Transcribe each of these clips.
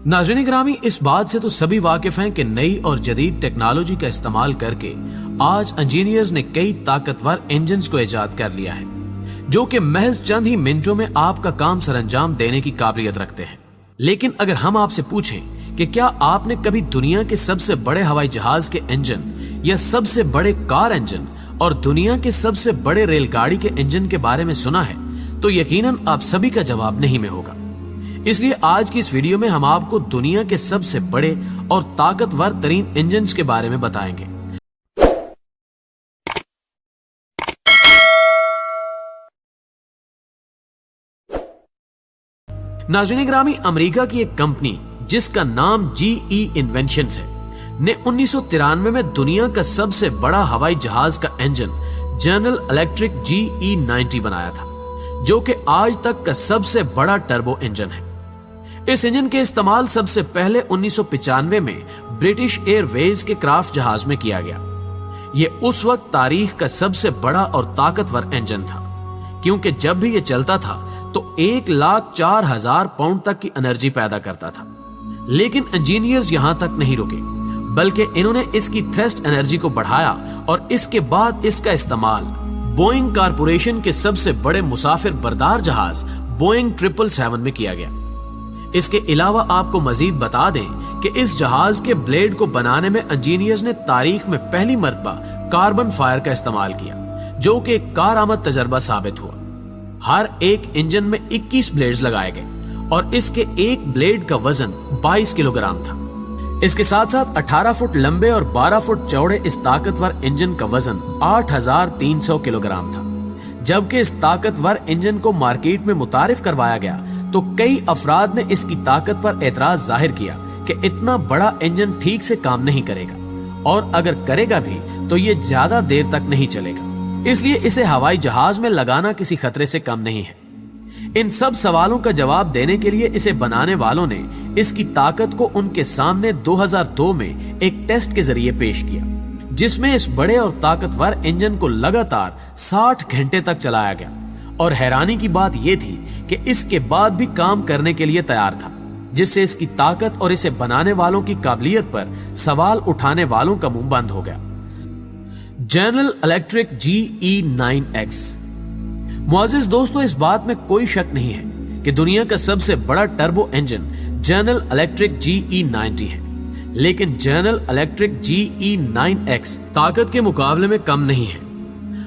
नाज़रीन ग्रामी, इस बात से तो सभी वाकिफ हैं कि नई और जदीद टेक्नोलॉजी का इस्तेमाल करके आज इंजीनियर्स ने कई ताकतवर इंजन्स को इजाद कर लिया है जो कि महज चंद ही मिनटों में आपका काम सरंजाम देने की काबिलियत रखते हैं। लेकिन अगर हम आपसे पूछें कि क्या आपने कभी दुनिया के सबसे बड़े हवाई जहाज के इंजन या सबसे बड़े कार इंजन और दुनिया के सबसे बड़े रेलगाड़ी के इंजन के बारे में सुना है, तो यकीनन आप सभी का जवाब नहीं में होगा। इसलिए आज की इस वीडियो में हम आपको दुनिया के सबसे बड़े और ताकतवर तरीन इंजन्स के बारे में बताएंगे। नाज़रीन ग्रामी, अमेरिका की एक कंपनी जिसका नाम GE इन्वेंशंस है ने 1993 में दुनिया का सबसे बड़ा हवाई जहाज का इंजन जनरल इलेक्ट्रिक GE90 बनाया था, जो कि आज तक का सबसे बड़ा टर्बो इंजन है। इस इंजन के इस्तेमाल सबसे पहले 1995 में ब्रिटिश एयरवेज के क्राफ्ट जहाज में किया गया। यह उस वक्त तारीख का सबसे बड़ा और ताकतवर इंजन था, क्योंकि जब भी यह चलता था तो 1,04,000 पाउंड तक की एनर्जी पैदा करता था। लेकिन इंजीनियर्स यहां तक नहीं रुके, बल्कि इन्होंने इसकी थ्रस्ट एनर्जी को बढ़ाया और इसके बाद इसका इस्तेमाल बोइंग कारपोरेशन के सबसे बड़े मुसाफिर बरदार जहाज बोइंग 777 में किया गया। इसके अलावा आपको मजीद बता दें कि इस जहाज के ब्लेड को बनाने में इंजीनियर्स ने तारीख में पहली मर्तबा कार्बन फायर का इस्तेमाल किया, जो कि एक कारआमद तजर्बा साबित हुआ। हर एक इंजन में 21 ब्लेड्स लगाए गए और इसके एक ब्लेड का वजन 22 किलोग्राम था। इसके साथ साथ 18 फुट लंबे और 12 फुट चौड़े इस ताकतवर इंजन का वजन 8,300 किलोग्राम था। जबकि इस ताकतवर इंजन को मार्केट में मुतारिफ करवाया गया तो कई अफराद ने इसकी ताकत पर एतराज जाहिर किया कि इतना बड़ा इंजन ठीक से काम नहीं करेगा और अगर करेगा भी तो ये ज्यादा देर तक नहीं चलेगा, इसलिए इसे हवाई जहाज में लगाना किसी खतरे से कम नहीं है। इन सब सवालों का जवाब देने के लिए इसे बनाने वालों ने इसकी ताकत को उनके सामने 2002 में एक टेस्ट के जरिए पेश किया, जिसमें इस बड़े और ताकतवर इंजन को लगातार 60 घंटे तक चलाया गया। और हैरानी की बात यह थी कि इसके बाद भी काम करने के लिए तैयार था, जिससे इसकी ताकत और इसे बनाने वालों की काबिलियत पर सवाल उठाने वालों का मुंह बंद हो गया। General electric GE9X। मुअज़्ज़िज़ दोस्तों, इस बात में कोई शक नहीं है कि दुनिया का सबसे बड़ा turbo engine general electric GE90 है, लेकिन जनरल इलेक्ट्रिक GE9X ताकत के मुकाबले में कम नहीं है।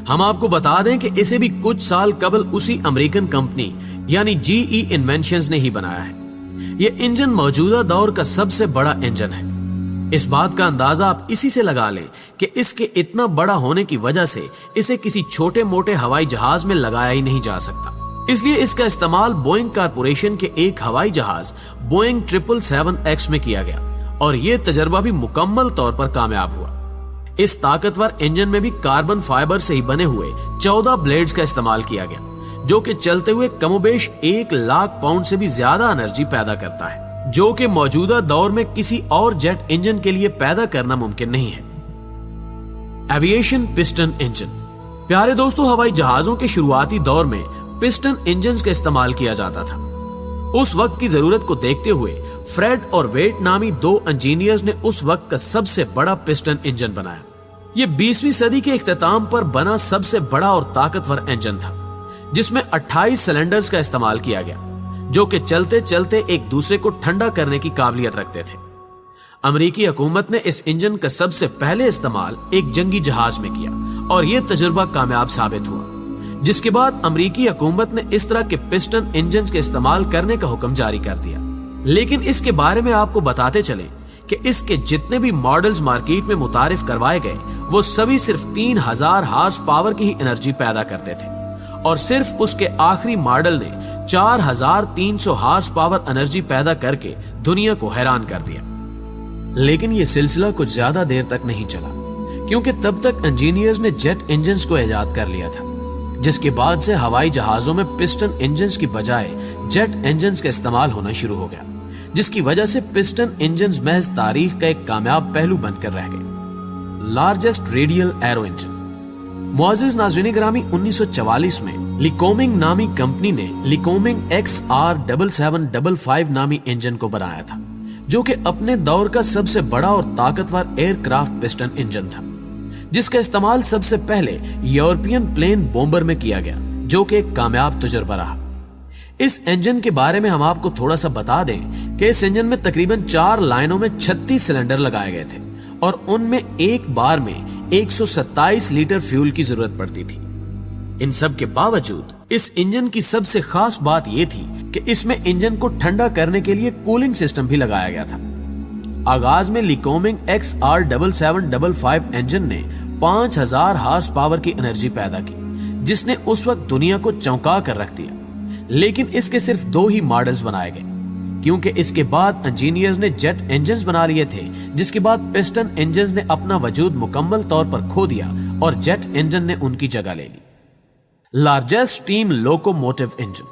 हम आपको बता दें कि इसे भी कुछ साल कबल उसी अमेरिकन कंपनी यानी GE इन्वेंशंस ने ही बनाया है। यह इंजन मौजूदा दौर का सबसे बड़ा इंजन है। इस बात का अंदाजा आप इसी से लगा लें कि इसके इतना बड़ा होने की वजह से इसे किसी छोटे मोटे हवाई जहाज में लगाया ही नहीं जा सकता। इसलिए इसका इस्तेमाल बोइंग कारपोरेशन के एक हवाई जहाज बोइंग 777X में किया गया और यह तजर्बा भी मुकम्मल तौर पर कामयाब हुआ। इस ताकतवर इंजन में भी कार्बन फाइबर से ही बने हुए 14 ब्लेड्स का इस्तेमाल किया गया, जो कि चलते हुए कमोबेश 1,00,000 पाउंड से भी ज्यादा एनर्जी पैदा करता है, जो कि मौजूदा दौर में किसी और जेट इंजन के लिए पैदा करना मुमकिन नहीं है। Aviation piston engine. प्यारे दोस्तों, हवाई जहाजों के शुरुआती दौर में पिस्टन इंजन का इस्तेमाल किया जाता था। उस वक्त की जरूरत को देखते हुए फ्रेड और वेट नामी 2 इंजीनियर्स ने उस वक्त का सबसे बड़ा पिस्टन इंजन बनाया। यह 20वीं सदी के इख्तिताम पर बना सबसे बड़ा और ताकतवर इंजन था, जिसमें 28 सिलेंडर्स का इस्तेमाल किया गया, जो कि चलते चलते एक दूसरे को ठंडा करने की काबिलियत रखते थे। अमेरिकी हुकूमत ने इस इंजन का सबसे पहले इस्तेमाल एक जंगी जहाज में किया और यह तजुर्बा कामयाब साबित हुआ, जिसके बाद अमेरिकी हुकूमत ने इस तरह के पिस्टन इंजन के इस्तेमाल करने का हुक्म जारी कर दिया। लेकिन इसके बारे में आपको बताते चले कि इसके जितने भी मॉडल्स मार्केट में मुतारिफ करवाए गए वो सभी सिर्फ 3,000 हार्स पावर की ही एनर्जी पैदा करते थे और सिर्फ उसके आखिरी मॉडल ने 4,300 हार्स पावर एनर्जी पैदा करके दुनिया को हैरान कर दिया। लेकिन ये सिलसिला कुछ ज्यादा देर तक नहीं चला, क्योंकि तब तक इंजीनियर्स ने जेट इंजन्स को ईजाद कर लिया था, जिसके बाद से हवाई जहाजों में पिस्टन इंजन्स की बजाय जेट इंजन्स का इस्तेमाल होना शुरू हो गया, जिसकी वजह से पिस्टन इंजन्स महज तारीख का एक कामयाब पहलू बनकर रह गए। Largest radial aero engine. मुअज़्ज़िज़ नाज़रीन ग्रामी, 1944 में लिकोमिंग नामी कंपनी ने लिकोमिंग XR7755 नामी इंजन को बनाया था, जो कि अपने दौर का सबसे बड़ा और ताकतवर एयरक्राफ्ट पिस्टन इंजन था, जिसका इस्तेमाल सबसे पहले यूरोपियन प्लेन बॉम्बर में किया गया, जो कि एक कामयाब तजुर्बा रहा। इस इंजन के बारे में हम आपको थोड़ा सा बता दें कि इस इंजन में तकरीबन 4 लाइनों में 36 सिलेंडर लगाए गए थे और उनमें एक बार में 127 लीटर फ्यूल की जरूरत पड़ती थी। इन सब के बावजूद इस इंजन की सबसे खास बात यह थी कि इसमें इंजन को ठंडा करने के लिए कूलिंग सिस्टम भी लगाया गया था। आगाज में लिकोमिंग XR7755 इंजन ने 5000 हार्स पावर की एनर्जी पैदा की, जिसने उस वक्त दुनिया को चौंका कर रख दिया। लेकिन इसके सिर्फ 2 ही मॉडल्स बनाए गए, क्योंकि इसके बाद इंजीनियर्स ने जेट इंजन्स बना लिए थे, जिसके बाद पिस्टन इंजन्स ने अपना वजूद मुकम्मल तौर पर खो दिया और जेट इंजन ने उनकी जगह ले ली। Largest steam locomotive engine.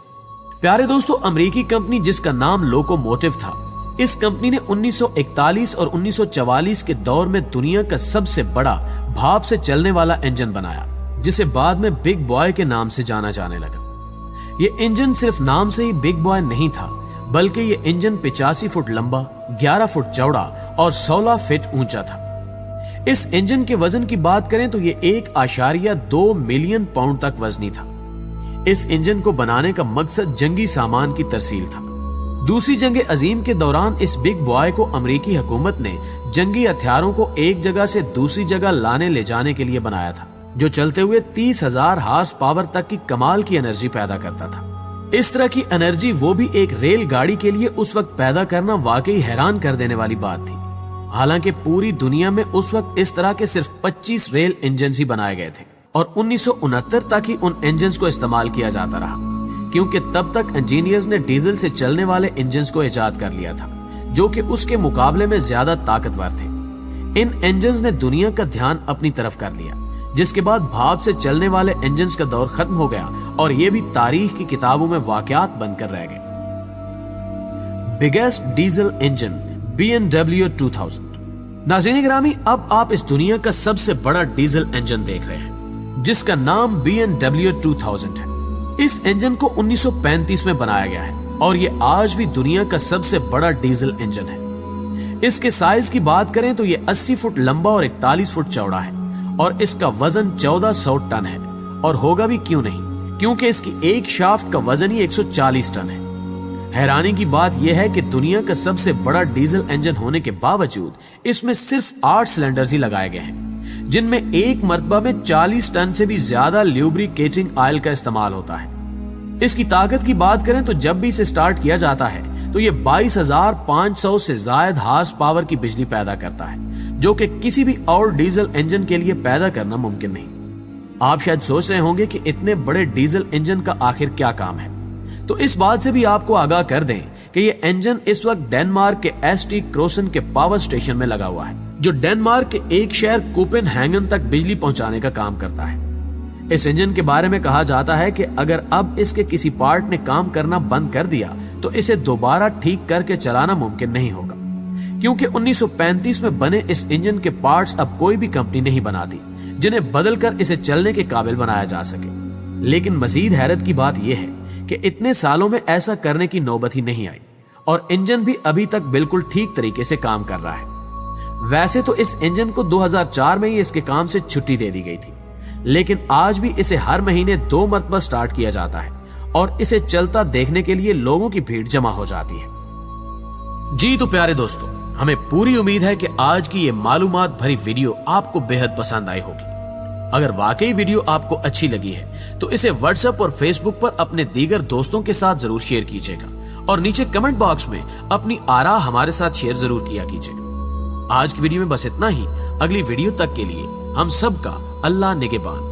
प्यारे दोस्तों, अमेरिकी कंपनी जिसका नाम लोकोमोटिव था, इस कंपनी ने 1941 और 1944 के दौर में दुनिया का सबसे बड़ा भाप से चलने वाला इंजन बनाया, जिसे बाद में बिग बॉय के नाम से जाना जाने लगा। ये इंजन सिर्फ नाम से ही बिग बॉय नहीं था, बल्कि ये इंजन 85 फुट लंबा, 11 फुट चौड़ा और 16 फीट ऊंचा था। इस इंजन के वजन की बात करें तो ये 1.2 मिलियन पाउंड तक वजनी था। इस इंजन को बनाने का मकसद जंगी सामान की तरसील था। दूसरी जंग अजीम के दौरान इस बिग बॉय को अमेरिकी हुकूमत ने जंगी हथियारों को एक जगह से दूसरी जगह लाने ले जाने के लिए बनाया था, जो चलते हुए 30,000 हार्स पावर तक की कमाल की एनर्जी पैदा करता था। इस तरह की एनर्जी, वो भी एक रेल गाड़ी के लिए, उस वक्त पैदा करना वाकई हैरान कर देने वाली बात थी। हालांकि पूरी दुनिया में उस वक्त इस तरह के सिर्फ 25 रेल इंजन ही बनाए गए थे और 1969 तक ही उन इंजन को इस्तेमाल किया जाता रहा, क्योंकि तब तक इंजीनियर्स ने डीजल से चलने वाले इंजन को इजाद कर लिया था, जो कि उसके मुकाबले में ज्यादा ताकतवर थे। इन इंजन ने दुनिया का ध्यान अपनी तरफ कर लिया, जिसके बाद भाप से चलने वाले इंजन का दौर खत्म हो गया और ये भी तारीख की किताबों में वाकयात बनकर रह गए। Biggest diesel engine BMW 2000। नाज़रीन गिरामी, अब आप इस दुनिया का सबसे बड़ा डीजल इंजन देख रहे हैं, जिसका नाम BMW 2000 है। इस इंजन को 1935 में बनाया गया है और ये आज भी दुनिया का सबसे बड़ा डीजल इंजन है। इसके साइज की बात करें तो ये 80 फुट लंबा और 41 फुट चौड़ा है और इसका वजन 1400 टन है, और होगा भी क्यों नहीं, क्योंकि इसकी एक शाफ्ट का वजन ही 140 टन है। हैरानी की बात यह है कि दुनिया का सबसे बड़ा डीजल इंजन होने के बावजूद इसमें सिर्फ 8 सिलेंडर्स ही लगाए गए हैं, जिनमें एक मरतबा में 40 टन से भी ज्यादा ल्यूब्रिकेटिंग ऑयल का इस्तेमाल होता है। इसकी ताकत की बात करें तो जब भी इसे स्टार्ट किया जाता है तो ये 22,500 से ज्यादा हार्स पावर की बिजली पैदा करता है, जो कि किसी भी और डीजल इंजन के लिए पैदा करना मुमकिन नहीं। आप शायद सोच रहे होंगे कि इतने बड़े डीजल इंजन का आखिर क्या काम है, तो इस बात से भी आपको आगाह कर दें कि ये इंजन इस वक्त डेनमार्क के ST क्रोसन के पावर स्टेशन में लगा हुआ है, जो डेनमार्क के एक शहर कोपेनहेगन तक बिजली पहुंचाने का काम करता है। इस इंजन के बारे में कहा जाता है कि अगर अब इसके किसी पार्ट ने काम करना बंद कर दिया तो इसे दोबारा ठीक करके चलाना मुमकिन नहीं होगा, क्योंकि 1935 में बने इस इंजन के पार्ट्स अब कोई भी कंपनी नहीं बनाती जिन्हें बदलकर इसे चलने के काबिल बनाया जा सके। लेकिन मजीद हैरत की बात यह है कि इतने सालों में ऐसा करने की नौबत ही नहीं आई और इंजन भी अभी तक बिल्कुल ठीक तरीके से काम कर रहा है। वैसे तो इस इंजन को 2004 में ही इसके काम से छुट्टी दे दी गई थी, लेकिन आज भी इसे हर महीने 2 मरतबा स्टार्ट किया जाता है और इसे चलता देखने के लिए लोगों की भीड़ जमा हो जाती है। जी तो प्यारे दोस्तों, हमें पूरी उम्मीद है कि आज की ये मालूमात भरी वीडियो आपको बेहद पसंद आई होगी। अगर वाकई वीडियो आपको अच्छी लगी है तो इसे व्हाट्सएप और फेसबुक पर अपने दीगर दोस्तों के साथ जरूर शेयर कीजिएगा और नीचे कमेंट बॉक्स में अपनी आरा हमारे साथ शेयर जरूर किया कीजिएगा। आज की वीडियो में बस इतना ही। अगली वीडियो तक के लिए हम सबका अल्लाह निगहबान।